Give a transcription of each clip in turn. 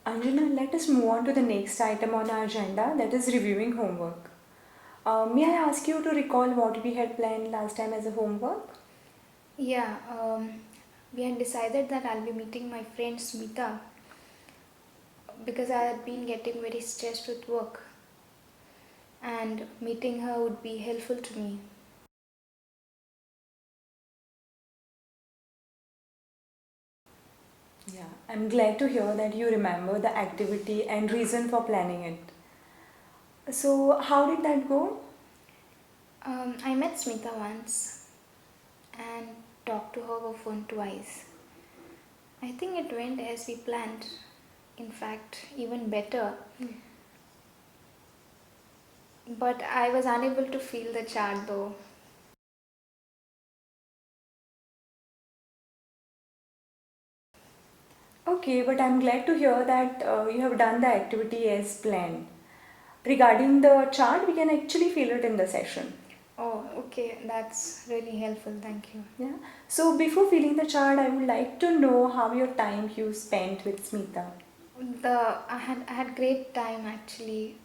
Anjana, let us move on to the next item on our agenda, that is reviewing homework. May I ask you to recall what we had planned last time as a homework? Yeah, we had decided that I'll be meeting my friend Smita because I had been getting very stressed with work and meeting her would be helpful to me. Yeah, I'm glad to hear that you remember the activity and reason for planning it. So, how did that go? I met Smita once and talked to her over phone twice. I think it went as we planned. In fact, even better. But I was unable to feel the chart though. Okay, but I'm glad to hear that you have done the activity as planned. Regarding the chart, we can actually feel it in the session. Oh, okay, that's really helpful. Thank you. Yeah. So before filling the chart, I would like to know how your time you spent with Smita. I had great time actually.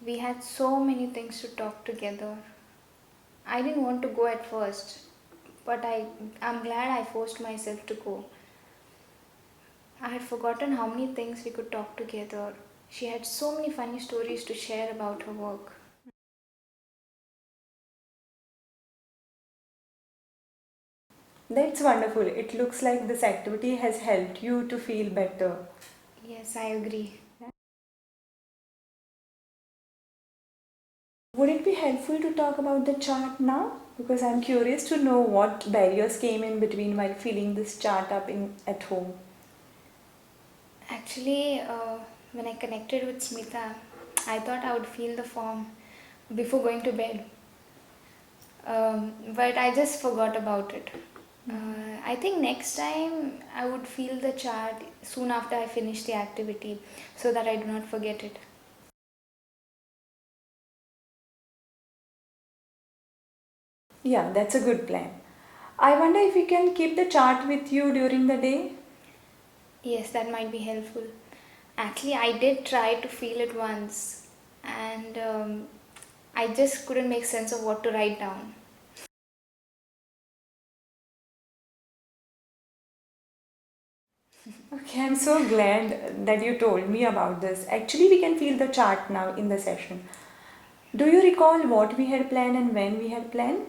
We had so many things to talk together. I didn't want to go at first, but I'm glad I forced myself to go. I had forgotten how many things we could talk together. She had so many funny stories to share about her work. That's wonderful. It looks like this activity has helped you to feel better. Yes, I agree. Would it be helpful to talk about the chart now? Because I'm curious to know what barriers came in between while filling this chart up in at home. Actually, when I connected with Smita, I thought I would fill the form before going to bed. But I just forgot about it. I think next time I would fill the chart soon after I finish the activity so that I do not forget it. Yeah, that's a good plan. I wonder if we can keep the chart with you during the day. Yes, that might be helpful. Actually, I did try to feel it once and I just couldn't make sense of what to write down. Okay, I'm so glad that you told me about this. Actually, we can feel the chart now in the session. Do you recall what we had planned and when we had planned?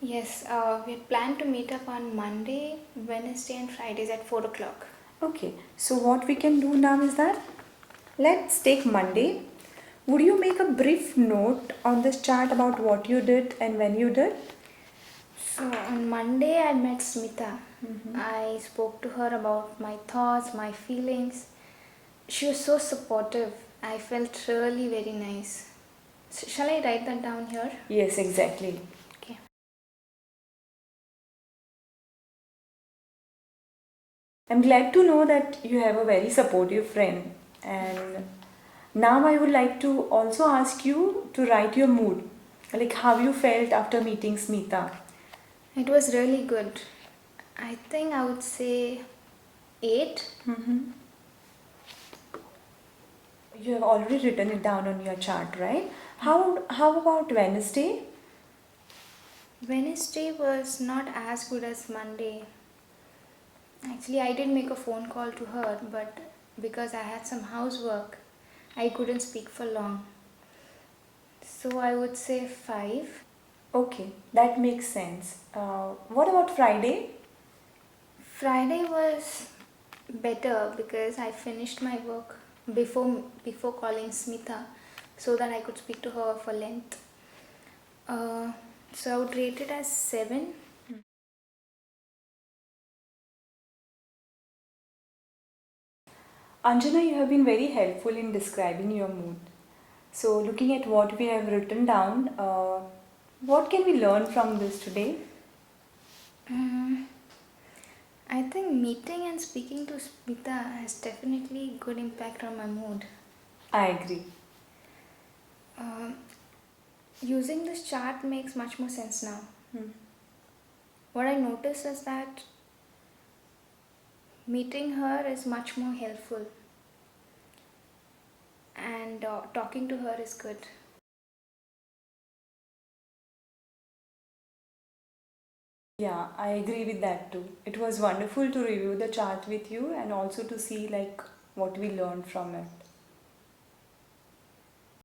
Yes, we had planned to meet up on Monday, Wednesday, and Fridays at 4 o'clock. Okay, so what we can do now is that let's take Monday. Would you make a brief note on this chart about what you did and when you did? So on Monday, I met Smita. I spoke to her about my thoughts, my feelings. She was so supportive. I felt really very nice. So shall I write that down here? Yes, exactly. Okay. I'm glad to know that you have a very supportive friend. And now I would like to also ask you to write your mood, like how you felt after meeting Smita. It was really good. I think I would say 8. You have already written it down on your chart, right? How about Wednesday? Wednesday was not as good as Monday. Actually, I did make a phone call to her, but because I had some housework, I couldn't speak for long. So I would say 5. Okay, that makes sense. What about Friday? Friday was better because I finished my work before calling Smita so that I could speak to her for length. Uh, so I would rate it as 7. Anjana, you have been very helpful in describing your mood. So, looking at what we have written down, what can we learn from this today? Mm, I think meeting and speaking to Smita has definitely good impact on my mood. I agree. Um, Using this chart makes much more sense now. Hmm. What I noticed is that Meeting her is much more helpful, and talking to her is good. Yeah, I agree with that too. It was wonderful to review the chart with you and also to see like what we learned from it.